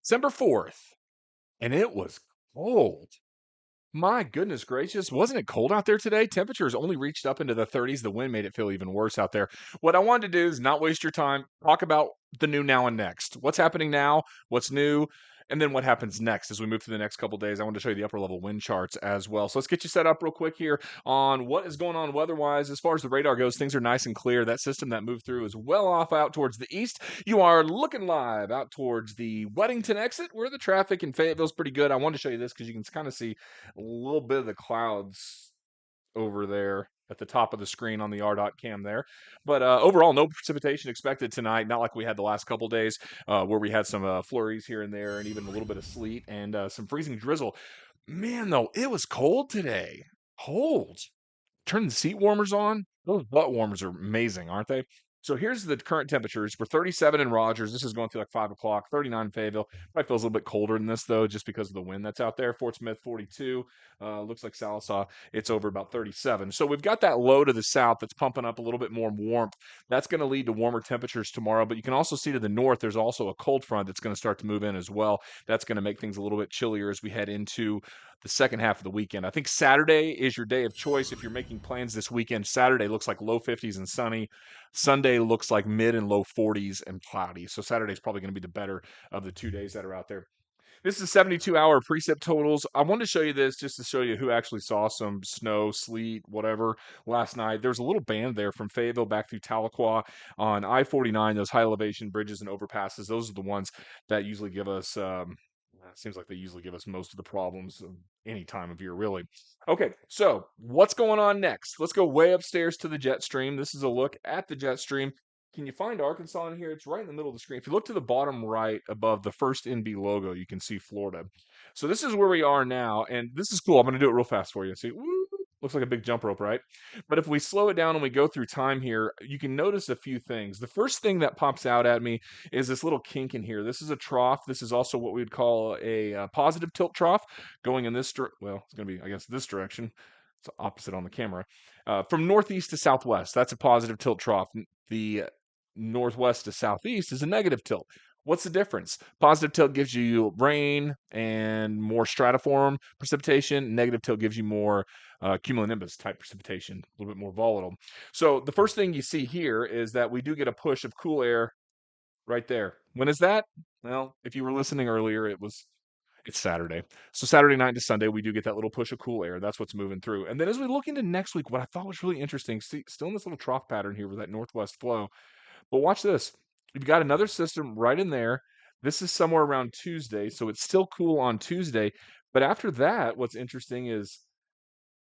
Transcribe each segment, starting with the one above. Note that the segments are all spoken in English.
December 4th, and it was cold. My goodness gracious, wasn't it cold out there today? Temperatures only reached up into the 30s. The wind made it feel even worse out there. What I wanted to do is not waste your time, talk about the new now and next. What's happening now, what's new, and then what happens next as we move through the next couple days. I want to show you the upper level wind charts as well. So let's get you set up real quick here on what is going on weather-wise. As far as the radar goes, things are nice and clear. That system that moved through is well off out towards the east. You are looking live out towards the Weddington exit where the traffic in Fayetteville is pretty good. I wanted to show you this because you can kind of see a little bit of the clouds over there at the top of the screen on the RDOT cam there. But overall, no precipitation expected tonight. Not like we had the last couple days where we had some flurries here and there and even a little bit of sleet and some freezing drizzle. Man, though, it was cold today. Cold. Turn the seat warmers on. Those butt warmers are amazing, aren't they? So here's the current temperatures. We're 37 in Rogers. This is going through like 5 o'clock. 39 in Fayetteville. Probably feels a little bit colder than this, though, just because of the wind that's out there. Fort Smith, 42. Looks like Sallisaw, it's over about 37. So we've got that low to the south that's pumping up a little bit more warmth. That's going to lead to warmer temperatures tomorrow. But you can also see to the north, there's also a cold front that's going to start to move in as well. That's going to make things a little bit chillier as we head into the second half of the weekend. I think Saturday is your day of choice if you're making plans this weekend. Saturday looks like low 50s and sunny. Sunday looks like mid and low 40s and cloudy. So Saturday is probably going to be the better of the 2 days that are out there. This is 72-hour precip totals. I wanted to show you this just to show you who actually saw some snow, sleet, whatever last night. There's a little band there from Fayetteville back through Tahlequah on I-49, those high elevation bridges and overpasses. Those are the ones that usually give us it seems like they usually give us most of the problems of any time of year, really. Okay, so what's going on next? Let's go way upstairs to the jet stream. This is a look at the jet stream. Can you find Arkansas in here? It's right in the middle of the screen. If you look to the bottom right above the first NB logo, you can see Florida. So this is where we are now, and this is cool. I'm going to do it real fast for you. See, woo, looks like a big jump rope, right? But if we slow it down and we go through time here, you can notice a few things. The first thing that pops out at me is this little kink in here. This is a trough. This is also what we would call a positive tilt trough going in this, well, it's going to be, I guess, this direction. It's opposite on the camera. From northeast to southwest, that's a positive tilt trough. The northwest to southeast is a negative tilt. What's the difference? Positive tilt gives you rain and more stratiform precipitation. Negative tilt gives you more cumulonimbus type precipitation, a little bit more volatile. So the first thing you see here is that we do get a push of cool air right there. When is that? Well, if you were listening earlier, it's Saturday. So Saturday night to Sunday, we do get that little push of cool air. That's what's moving through. And then as we look into next week, what I thought was really interesting, see, still in this little trough pattern here with that northwest flow. But watch this. We've got another system right in there. This is somewhere around Tuesday, so it's still cool on Tuesday. But after that, what's interesting is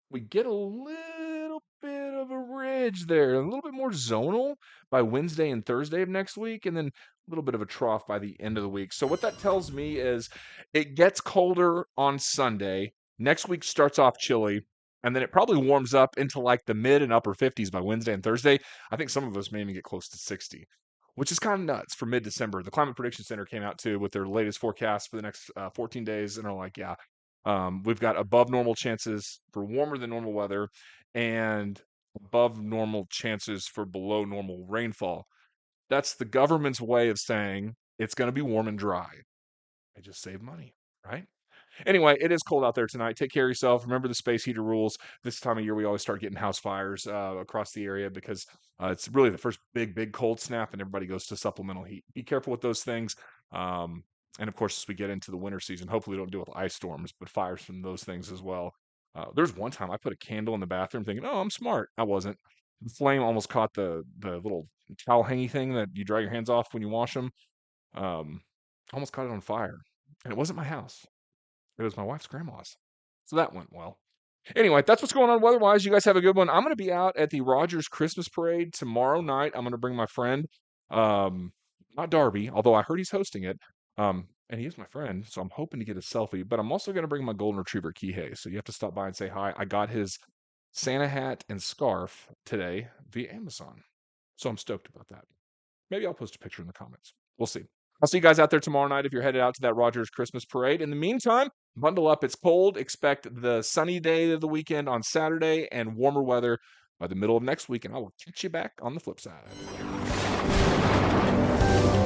we get a little bit of a ridge there, a little bit more zonal by Wednesday and Thursday of next week, and then a little bit of a trough by the end of the week. So what that tells me is it gets colder on Sunday. Next week starts off chilly, and then it probably warms up into like the mid and upper 50s by Wednesday and Thursday. I think some of us may even get close to 60, which is kind of nuts for mid-December. The Climate Prediction Center came out too with their latest forecast for the next 14 days, and are like, yeah, we've got above normal chances for warmer than normal weather and above normal chances for below normal rainfall. That's the government's way of saying it's going to be warm and dry. I just save money, right? Anyway, it is cold out there tonight. Take care of yourself. Remember the space heater rules. This time of year, we always start getting house fires across the area because it's really the first big cold snap, and everybody goes to supplemental heat. Be careful with those things. And of course, as we get into the winter season, hopefully we don't deal with ice storms, but fires from those things as well. There's one time I put a candle in the bathroom thinking, oh, I'm smart. I wasn't. The flame almost caught the little towel hangy thing that you dry your hands off when you wash them. Almost caught it on fire. And it wasn't my house. It was my wife's grandma's. So that went well. Anyway, that's what's going on weather-wise. You guys have a good one. I'm going to be out at the Rogers Christmas Parade tomorrow night. I'm going to bring my friend, not Darby, although I heard he's hosting it. And he is my friend, so I'm hoping to get a selfie. But I'm also going to bring my golden retriever, Kihei. So you have to stop by and say hi. I got his Santa hat and scarf today via Amazon. So I'm stoked about that. Maybe I'll post a picture in the comments. We'll see. I'll see you guys out there tomorrow night if you're headed out to that Rogers Christmas Parade. In the meantime, bundle up. It's cold. Expect the sunny day of the weekend on Saturday and warmer weather by the middle of next week. And I will catch you back on the flip side.